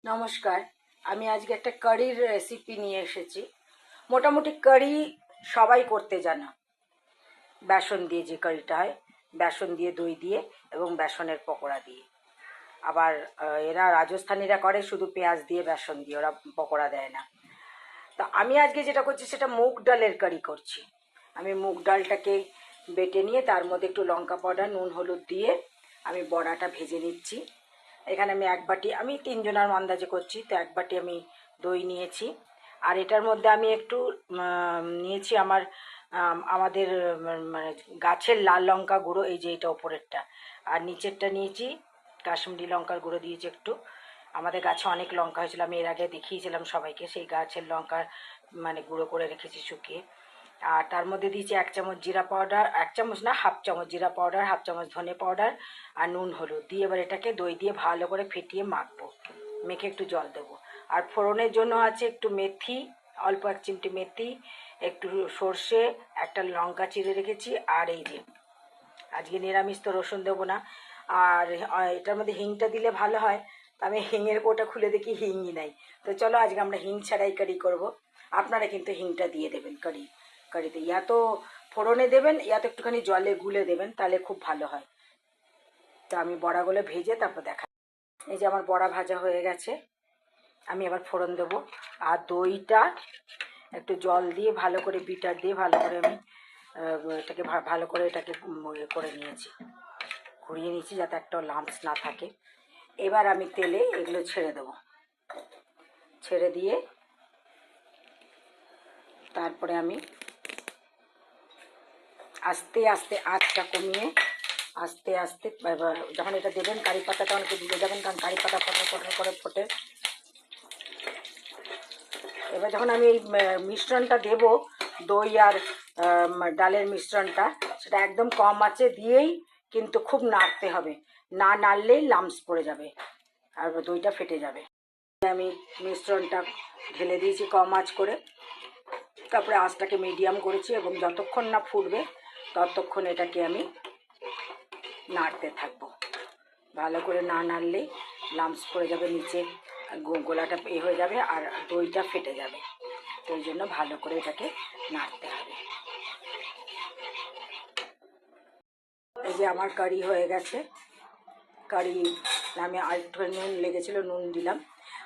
নমস্কার। আমি আজকে একটা কারির রেসিপি নিয়ে এসেছি। মোটামুটি কারি সবাই করতে জানে। বেসন দিয়ে যে কারিটা হয়, বেসন দিয়ে, দই দিয়ে এবং বেসনের পকোড়া দিয়ে। আবার এরা রাজস্থানীরা করে শুধু পেঁয়াজ দিয়ে, বেসন দিয়ে, ওরা পকোড়া দেয় না। তো আমি আজকে যেটা করছি সেটা মুগ ডালের কারি করছি। আমি মুগ ডালটাকে বেটে নিয়ে তার মধ্যে একটু লঙ্কা পাউডার, নুন, হলুদ দিয়ে আমি বড়াটা ভেজে নিচ্ছি। এখানে আমি এক বাটি, আমি 3 জনের আন্দাজে করছি, তো এক বাটি আমি দই নিয়েছি। আর এটার মধ্যে আমি একটু নিয়েছি আমাদের মানে গাছের লাল লঙ্কা গুঁড়ো, এই যে এটা ওপরেরটা, আর নিচেরটা নিয়েছি কাশ্মীরি লঙ্কার গুঁড়ো দিয়েছি একটু। আমাদের গাছে অনেক লঙ্কা হয়েছিল, আমি এর আগে দেখিয়েছিলাম সবাইকে, সেই গাছের লঙ্কার মানে গুঁড়ো করে রেখেছি শুকিয়ে। আর তার মধ্যে দিয়েছি 1 চামচ জিরা পাউডার, 1 চামচ না, হাফ চামচ জিরা পাউডার, হাফ চামচ ধনে পাউডার, আর নুন, হলুদ দিয়ে এবার এটাকে দই দিয়ে ভালো করে ফেটিয়ে মাখবো। মেখে একটু জল দেবো। আর ফোড়নের জন্য আছে একটু মেথি, অল্প 1 চিমটি মেথি, একটু সর্ষে, একটা লঙ্কা চিড়ে রেখেছি। আর এই যে আজকে নিরামিষ, তো রসুন দেবো না। আর এটার মধ্যে হিংটা দিলে ভালো হয়, আমি হিঙের কোটা খুলে দেখি হিংই নাই। তো চলো আজকে আমরা হিং ছাড়াই কারি করব। আপনারা কিন্তু হিংটা দিয়ে দেবেন কারিতে, ইয়া তো ফোড়নে দেবেন, ইয়া তো একটুখানি জলে গুলে দেবেন, তাহলে খুব ভালো হয়। তো আমি বড়াগুলো ভেজে তারপর দেখা। এই যে আমার বড়া ভাজা হয়ে গেছে, আমি এবার ফোড়ন দেবো। আর দইটা একটু জল দিয়ে ভালো করে, বিটার দিয়ে ভালো করে আমি এটাকে ভালো করে এটাকে করে নিয়েছি, ঘুরিয়ে নিয়েছি যাতে একটা লাম্পস না থাকে। এবার আমি তেলে এগুলো ছেড়ে দেবো। ছেড়ে দিয়ে তারপরে আমি আস্তে আস্তে আঁচটা কমিয়ে আস্তে আস্তে যখন এটা দেবেন কারি পাতা, তখন একটু দিয়ে যাবেন, কারণ কারি পাতা ফটর ফটর করে ফোটে। এবার যখন আমি এই মিশ্রণটা দেব, দই আর ডালের মিশ্রণটা, সেটা একদম কম আঁচে দিয়েই কিন্তু খুব নাড়তে হবে, না নাড়লেই লাম্পস পড়ে যাবে আর দইটা ফেটে যাবে। আমি মিশ্রণটা ঢেলে দিয়েছি কম আঁচ করে, তারপরে আঁচটাকে মিডিয়াম করেছি এবং যতক্ষণ না ফুটবে ততক্ষণ এটাকে আমি নাড়তে থাকবো। ভালো করে না নাড়লেই লাম্পস পড়ে যাবে, নিচে গোলাটা হয়ে যাবে আর দইটা ফেটে যাবে। তো ওই জন্য ভালো করে এটাকে নাড়তে হবে। এই যে আমার কারি হয়ে গেছে। কারি আমি আর একটুখানি নুন লেগেছিলো, নুন দিলাম।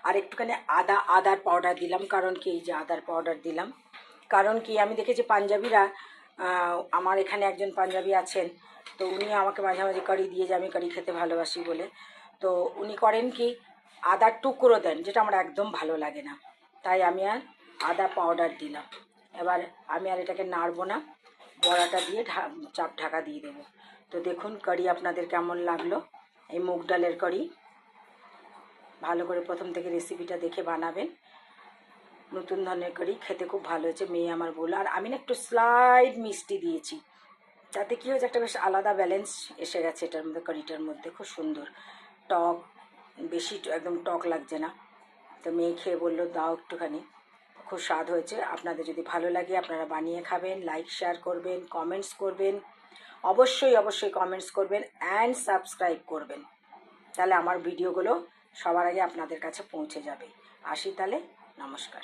আর একটুখানি আদার পাউডার দিলাম, কারণ কি এই যে আদার পাউডার দিলাম, কারণ কি আমি দেখেছি পাঞ্জাবিরা, আমার এখানে একজন পাঞ্জাবি আছেন, তো উনি আমাকে মাঝে মাঝে কারি দিয়ে, যে আমি কারি খেতে ভালোবাসি বলে, তো উনি করেন কি আদার টুকরো দেন, যেটা আমার একদম ভালো লাগে না, তাই আমি আর আদা পাউডার দিলাম। এবার আমি আর এটাকে নাড়বো না, বড়াটা দিয়ে চাপ ঢাকা দিয়ে দেবো। তো দেখুন কারি আপনাদের কেমন লাগলো, এই মুগ ডালের কারি। ভালো করে প্রথম থেকে রেসিপিটা দেখে বানাবেন। নতুন ধরনের কারি, খেতে খুব ভালো হয়েছে, মেয়ে আমার বললো। আর আমি না একটু স্লাইড মিষ্টি দিয়েছি, তাতে কী হয়েছে, একটা বেশ আলাদা ব্যালেন্স এসে গেছে এটার মধ্যে, কারিটার মধ্যে খুব সুন্দর টক, বেশি একদম টক লাগছে না। তো মেয়ে খেয়ে বললো দাও একটুখানি, খুব স্বাদ হয়েছে। আপনাদের যদি ভালো লাগে আপনারা বানিয়ে খাবেন, লাইক শেয়ার করবেন, কমেন্টস করবেন, অবশ্যই অবশ্যই কমেন্টস করবেন অ্যান্ড সাবস্ক্রাইব করবেন, তাহলে আমার ভিডিওগুলো সবার আগে আপনাদের কাছে পৌঁছে যাবে। আসি তাহলে, নমস্কার।